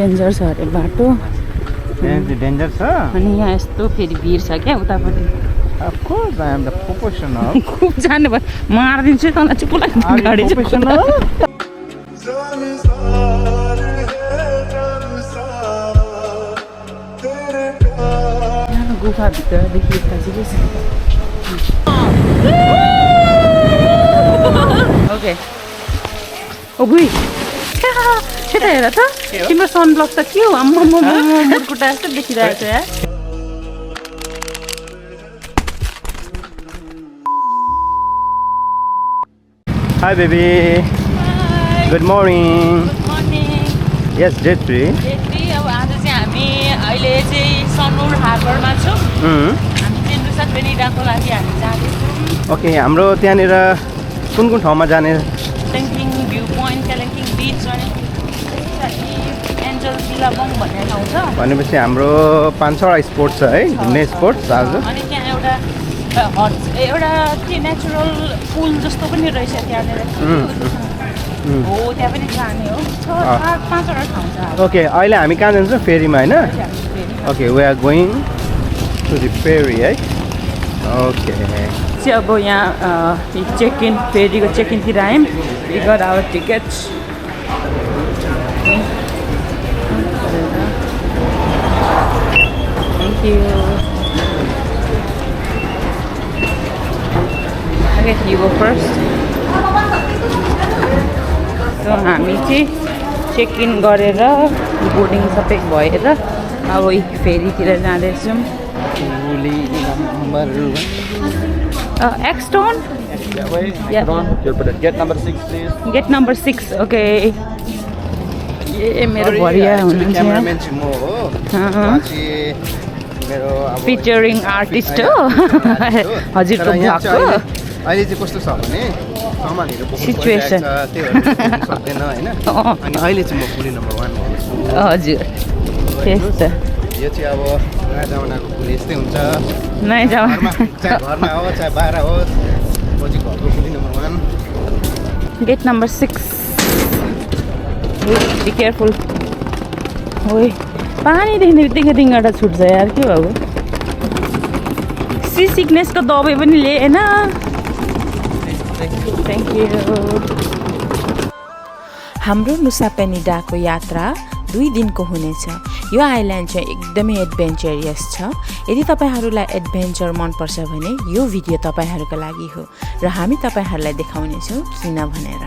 Danger छ अरे बाटो डेन्जर छ अनि यहाँ यस्तो फेरि भिड छ क्या उतापट्टि Of course, I am the professional. खुब जाने भयो मारिदिन्छु तँलाई चाहिँ पुलाई गाडी Professional? गुफाभित्रदेखि यता चाहिँ के छ ओके ओ बुई यता हेर त तिम्रो सनब्लक त के हो आम्मा मुटकुटा जस्तो देखिरहेको छ यार Hi baby. Hi. Good morning. Good morning. Yes, day 3. अब आज चाहिँ हामी अहिले चाहिँ सनुर हार्बरमा छौँ हामी चाहिँ नुसा पेनिडाको लागि हामी जाँदैछौँ Okay, हाम्रो त्यहाँनिर कुन ठाउँमा जाने कालिम्पोङ भ्यू पोइन्ट कालिम्पोङ बिच अनि एन्जल बिलाबोङ भन्ने ठाउँ छ भनेपछि हाम्रो 5-6 स्पोर्ट छ है घुम्ने स्पोर्ट्स आज अनि त्यहाँ एउटा के नेचुरल पुल जस्तो पनि रहेछ त्यहाँनिर हो त्यहाँ पनि जाने हो 5-6वटा ठाउँ छ ओके अहिले हामी कहाँ जान्छौँ फेरीमा हैन okay we are going to the ferry है ओके चाहिँ अब यहाँ चेक इन फेरीको चेक इनतिर आयौँ we got our tickets thank you Okay, you go first. So हामी चाहिँ चेक इन गरेर बोर्डिङ सबै भएर अब फेरीतिर जाँदैछौँ एक्सटोन Get number 6 please. Gate number 6 okay ए मेरो भरिया हुनुहुन्छ क्यामेराम्यान चाहिँ म हो मेरो अब फिचरिङ आर्टिस्ट हो हजुरको भ्लगको अहिले चाहिँ कस्तो छ भने सामानहरु सिचुएसन त्यो सक्दैन हैन अनि अहिले चाहिँ म पुली नम्बर 1 भन्छु हजुर त्यस्तो यो चाहिँ अब नयाँ जमानाको पुली यस्तै हुन्छ नयाँ जमाना चाहे घरमा हो चाहे बाहिर हो म चाहिँ घरको पुली number 1 gate number 6 be careful ओइ पानी देख्ने बित्तिकै रिङ्गटा छुट्छ यार के भएको सी सिकनेसको दबाई पनि लिएन थ्याङ्क यू हाम्रो नुसा पेनिडाको यात्रा 2 दिनको हुनेछ यो आइल्यान्ड चाहिँ एकदमै एडभेन्चरियस छ यदि तपाईहरुलाई एडभेन्चर मनपर्छ भने यो भिडियो तपाईहरुको लागि हो र हामी तपाईहरुलाई देखाउनेछौँ किन भनेर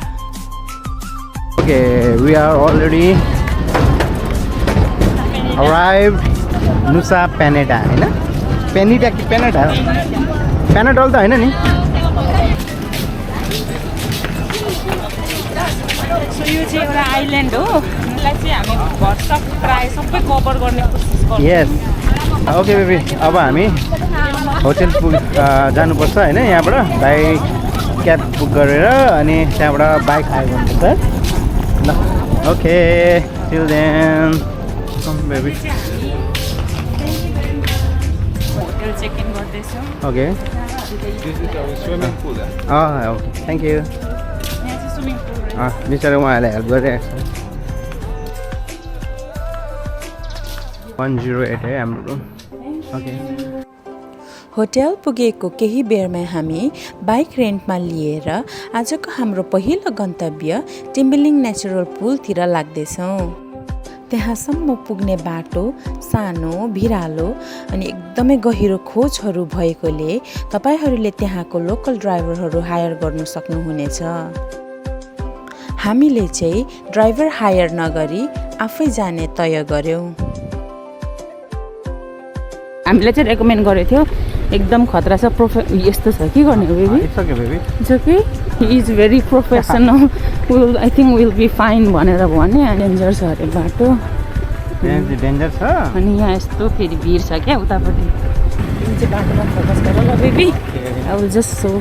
okay we are already arrived Nusa Penida हैन पेनिडा कि पेनिडा पेनाडोल त हैन नि सो यो चाहिँ एउटा आइल्यान्ड हो यसलाई चाहिँ हामी भरसक प्राय सबै कभर गर्ने कोसिस गर्छौँ यस ओके बेबी अब हामी होटल जानुपर्छ हैन यहाँबाट बाइक क्याब बुक गरेर अनि त्यहाँबाट बाइक हायर गर्नुपर्छ ल okay till then come baby hotel check in गर्दैछौँ okay Swimming pool. Okay thank you यहाँ चाहिँ स्विमिङ पुल बिचरा उहाँहरूलाई हेल्प गरिरहेको छ 108 है हाम्रो ओके होटल पुगेको केही बेरमा हामी बाइक रेन्टमा लिएर आजको हाम्रो पहिलो गन्तव्य टिम्बिलिङ नेचुरल पुलतिर लाग्दैछौँ त्यहाँसम्म पुग्ने बाटो सानो भिरालो अनि एकदमै गहिरो खोजहरू भएकोले तपाईहरूले त्यहाँको लोकल ड्राइभरहरू हायर गर्न सक्नुहुनेछ हामीले चाहिँ ड्राइभर हायर नगरी आफै जाने तय गर्यौं हामीले चाहिँ रेकमेन्ड गरेको थियो एकदम खतरा छ यस्तो छ के गर्ने हो baby it's okay baby it's okay he is very professional well I think will be fine भनेर भने डेन्जर छ अरे बाटो डेन्जर छ अनि यहाँ यस्तो फेरि भिड छ क्या उतापट्टि जुन चाहिँ बाटोमा फोकस गर ल baby I will just so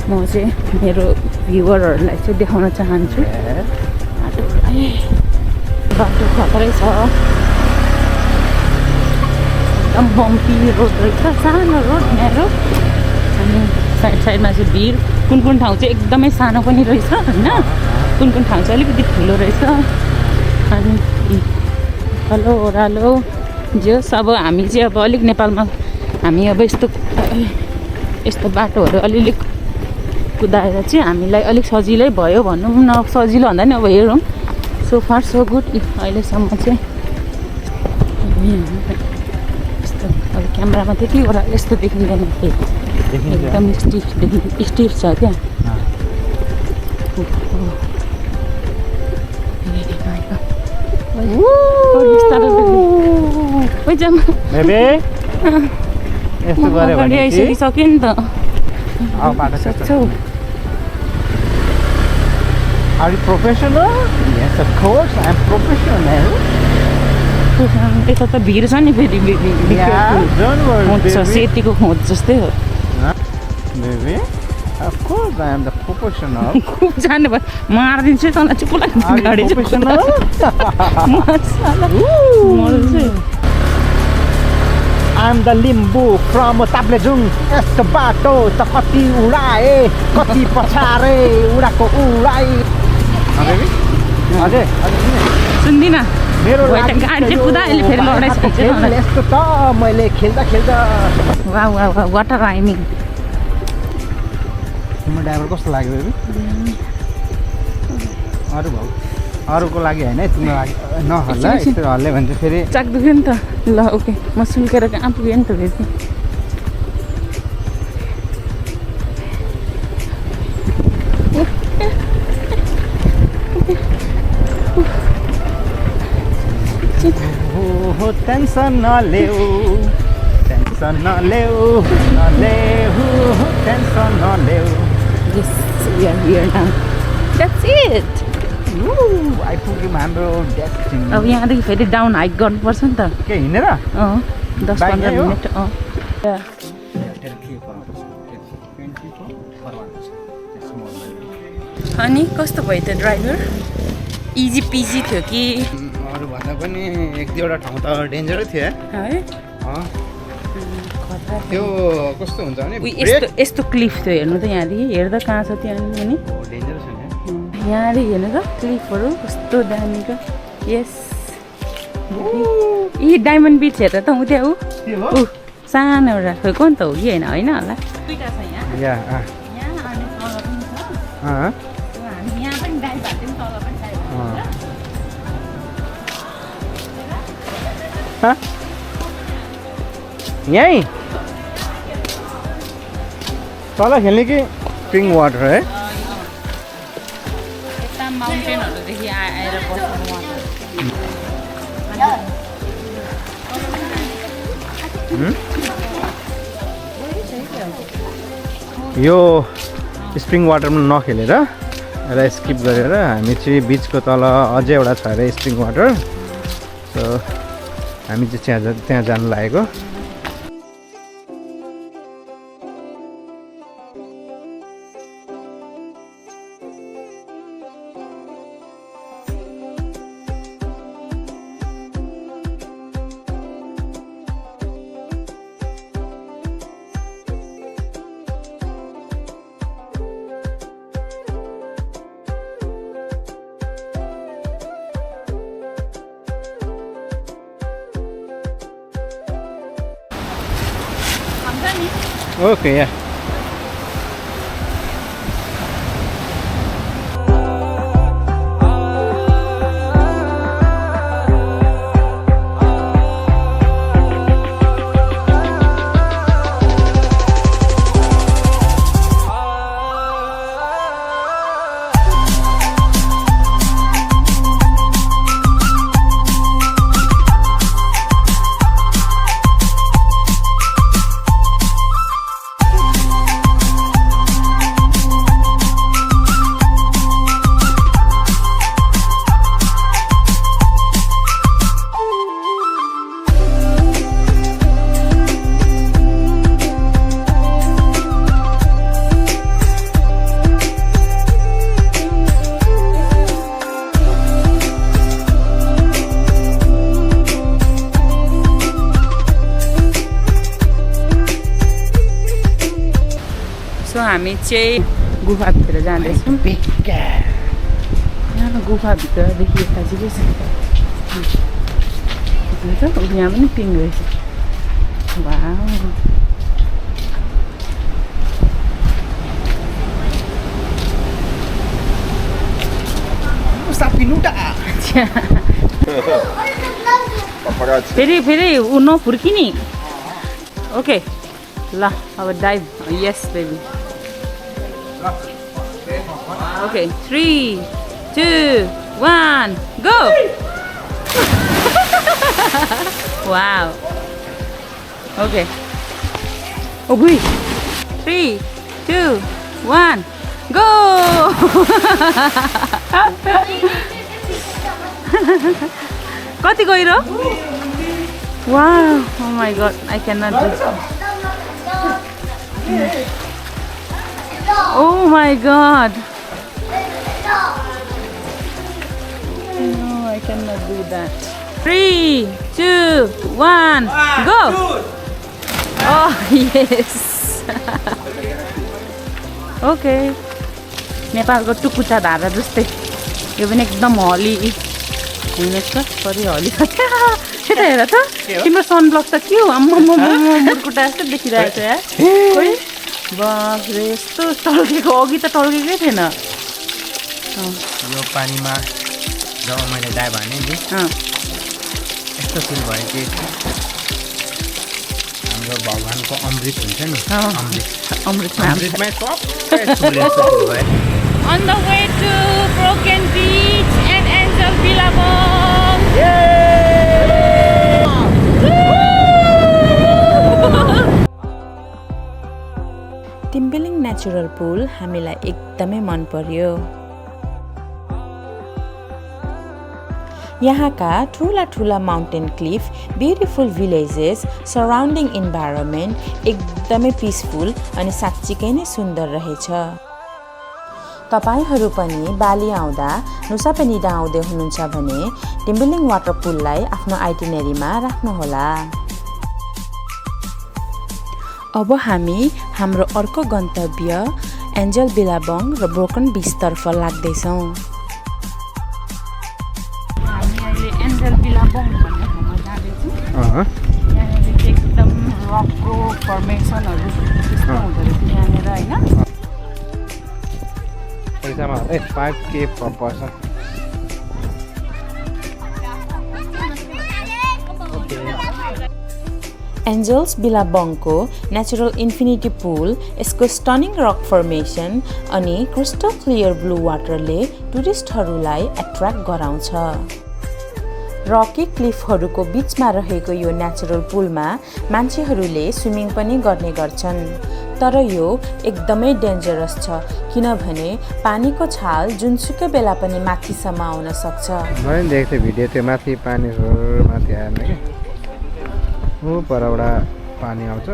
म चाहिँ मेरो भ्युवरहरूलाई चाहिँ देखाउन चाहन्छु बाटो खतरै छ एकदम बम्पी रोड रहेछ सानो रोड न्यारो अनि साइड साइडमा चाहिँ भिड कुन ठाउँ चाहिँ एकदमै सानो पनि रहेछ होइन कुन ठाउँ चाहिँ अलिकति ठुलो रहेछ अनि उकालो ओह्रालो जे होस् अब हामी चाहिँ अब अलिक नेपालमा हामी अब यस्तो बाटोहरू अलिअलि कुदाएर चाहिँ हामीलाई अलिक सजिलै भयो भनौँ न सजिलो भन्दा नि अब हेरौँ सो फार सो गुड अहिलेसम्म चाहिँ यस्तो अब क्यामेरामा त्यति ओह्रालो यस्तो देखिँदैन एकदम स्टिफ छ क्या यस्तो गऱ्यो भने आइसकिसक्यो नि त सक्छौ Are you professional? Yes, of course, I'm professional. यता त भिड छ नि फेरि Don't worry, खोज्छ सेतीको खोज जस्तै हो baby. Of course, I am the professional. खुब जाने भयो मारिदिन्छु तँलाई चुप लाग्छ Are you गाडी professional? I'm the limbu from Tablejung. यस्तो बाटो त कति उडाए कति पछारे उडाको उडाए बेबी अझै सुन्दिन मेरो गाडी चाहिँ कुदा अहिले फेरि लडाइ छ यस्तो त मैले खेल्दा वा वा वा वाटर राइमिङ तिम्रो ड्राइभर कस्तो लाग्यो बेबी अरूको लागि होइन है तिम्रो लागि नहल्ला यस्तो हल्ले भने चाहिँ फेरि चाक दुख्यो नि त ल ओके म सुल्केर कहाँ पुगेँ नि त फेरि टेन्सन नलेऊ टेन्सन नलेऊ टेन्सन नलेऊ Yes, we are here now. That's it. आइपुग्यौँ हाम्रो डेस्टिनी अब यहाँदेखि फेरि डाउन हाइक गर्नुपर्छ नि त के हिँडेर 10-15 मिनट अनि कस्तो भयो त ड्राइभर इजी पिजी थियो कि अरू भन्दा पनि एक दुईवटा ठाउँ त डेन्जरै थियो है त्यो कस्तो हुन्छ भने यस्तो क्लिफ थियो हेर्नु त यहाँदेखि हेर्दा कहाँ छ त्यहाँ पनि डेन्जरस हुन्छ यहाँदेखि हेर्नु त क्लिफहरू कस्तो दामीको यस यी डायमन्ड बिच हेर्दा त ऊ त्यहाँ ऊ सानो एउटा खोइको नि त हो कि होइन होइन होला दुईवटा छ यहाँ अनि तल पनि छ हामी यहाँ पनि डाइभ भएको थियौँ तल पनि डाइभ यहीँ तल खेल्ने कि स्प्रिङ वाटर है यता माउन्टेनहरूदेखि आएर बस्नु यो स्प्रिङ वाटरमा नखेलेर यसलाई स्किप गरेर हामी चाहिँ बिचको तल अझै एउटा छ अरे स्प्रिङ वाटर सो हामी चाहिँ त्यहाँ जानु लागेको Okay, yeah. हामी चाहिँ गुफाभित्र जाँदैछौँ यहाँ गुफाभित्रदेखि यता चाहिँ के छ रहेछ यहाँ पनि पिङ रहेछ वाउ Paparazzi. फेरि ऊ नफुर्किने ओके ल अब dive yes baby okay 3 2 1 go wow okay oh बुई 3 2 1 गो कति गहिरो wow oh my god I can not do Oh my god! No, I cannot do that. 3, 2, 1, go! Oh, yes! Okay. नेपालको टुकुचा धारा जस्तै यो पनि एकदम हली हुनेछ परि हली छ त्यता हेर त तिम्रो सनब्लक त के हो आम्मा मुरकुटा जस्तो देखिरहेको छ यार खोइ बाफ रे यस्तो टल्केको अघि त टल्केकै थिएन यो पानीमा जब मैले डाइभ हाने नि यस्तो फिल भयो कि हाम्रो भगवानको अमृत हुन्छ नि अमृतमै सबै चुले जस्तो फिल भयो On the way to Broken Beach and Angel Billabong. Tembeling natural pool हामीलाई एकदमै मन पर्यो यहाँका ठुला mountain cliff beautiful villages surrounding environment एकदमै पिसफुल अनि साँच्चीकै नै सुन्दर रहेछ तपाईहरू पनि बाली आउँदा नुसा पेनिडा आउँदै हुनुहुन्छ भने टिम्बिलिङ वाटर पुललाई आफ्नो आइटिनेरीमा राख्नुहोला अब हामी हाम्रो अर्को गन्तव्य एन्जल बिलाबोङ र ब्रोकन बीचतर्फ लाग्दैछौँ हामी अहिले एन्जल बिलाबोङ भन्ने ठाउँमा जाँदैछौँ यहाँनिर चाहिँ एकदम रकको फर्मेसनहरू त्यस्तो हुँदो रहेछ यहाँनिर होइन पैसामा 5K per person एन्जल्स बिलाबोङको नेचुरल इन्फिनिटी पुल यसको स्टनिङ रक फर्मेसन अनि क्रिस्टल क्लियर ब्लू वाटरले टुरिस्टहरूलाई एट्र्याक्ट गराउँछ रकी क्लिफहरूको बीचमा रहेको यो नेचुरल पुलमा मान्छेहरूले स्विमिङ पनि गर्ने गर्छन् तर यो एकदमै डेन्जरस छ किनभने पानीको छाल जुनसुकै बेला पनि माथिसम्म आउन सक्छ मैले देखेको थिएँ भिडियो त्यो माथि पानीहरू माथि आएन कि ऊ परबाट पानी आउँछ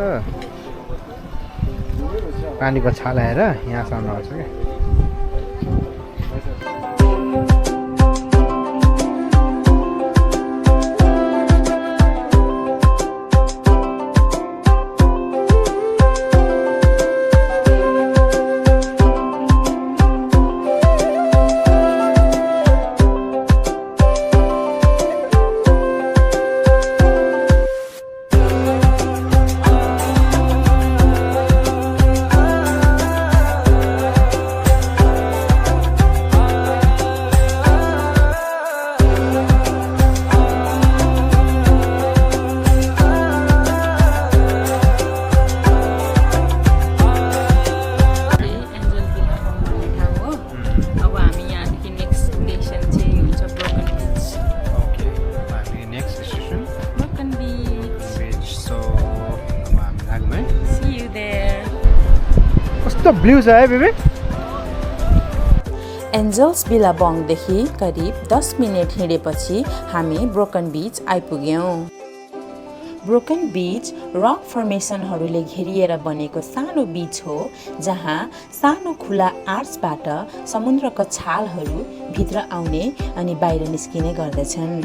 पानीको छाल आएर यहाँसम्म आउँछ क्या ब्लू छ है बेबी एन्जल्स बिलाबोङदेखि करिब 10 मिनेट हिँडेपछि हामी ब्रोकन बीच आइपुग्यौँ ब्रोकन बीच रक फर्मेसनहरूले घेरिएर बनेको सानो बीच हो जहाँ सानो खुला आर्चबाट समुद्रको छालहरू भित्र आउने अनि बाहिर निस्किने गर्दछन्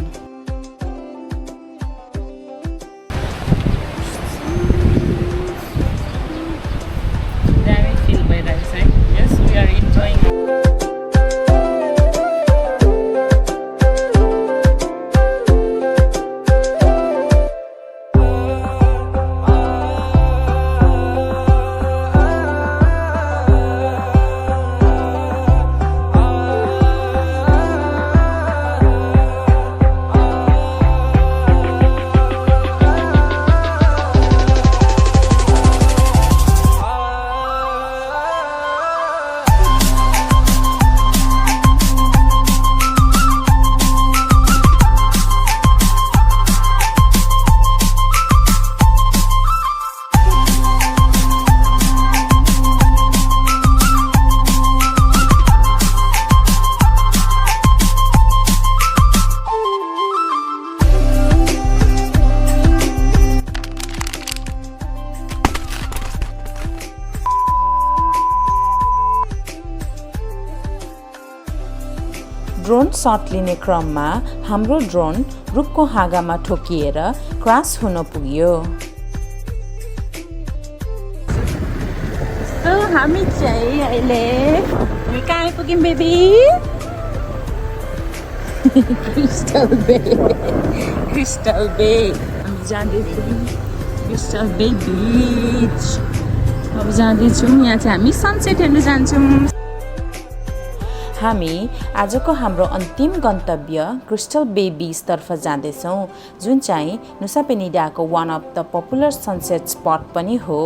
सट लिने क्रममा हाम्रो ड्रोन रुखको हाँगामा ठोकिएर क्रास हुन पुग्यो। हामी चाहिँ अहिले कहाँ आइपुग्यौँ बेबी? क्रिस्टल बे हामी जाँदैछौँ क्रिस्टल बे बिच। अब जाँदैछौँ, यहाँ चाहिँ हामी सनसेट हेर्न जान्छौँ। हामी आजको हाम्रो अन्तिम गन्तव्य क्रिस्टल बे बीचतर्फ जाँदैछौँ, जुन चाहिँ नुसा पेनिडाको one of the popular sunset spot पनि हो।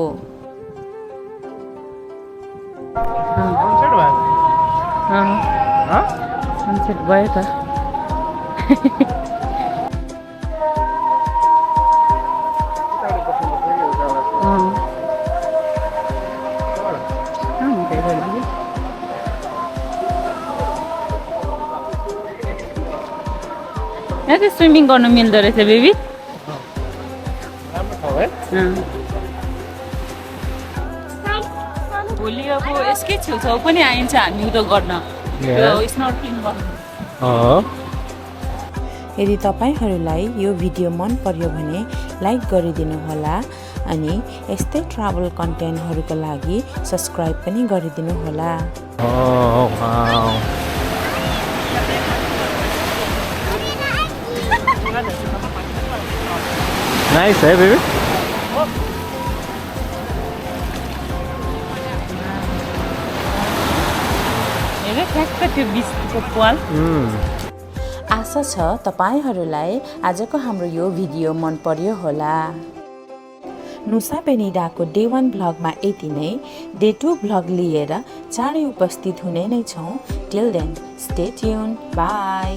सनसेट भयो त। यहाँ चाहिँ स्विमिङ गर्नु मिल्दो रहेछ बेबी। भोलि अब यसकै छेउछाउ पनि आइन्छ हामी उयो गर्न, स्नर्कलिङ गर्न। यदि तपाईहरूलाई यो भिडियो मन पर्यो भने लाइक गरिदिनु होला अनि यस्तै ट्राभल कन्टेन्टहरूको लागि सब्सक्राइब पनि गरिदिनु होला। नाइस है बेबी। हेर ठ्याक्क त्यो बिचको पाल। आशा छ तपाईहरूलाई आजको हाम्रो यो भिडियो मन पर्यो होला। नुसा पेनिडाको डे 1 भ्लगमा यति नै। डे 2 भ्लग लिएर चाँडै उपस्थित हुने नै छौँ। Till then stay tune, by.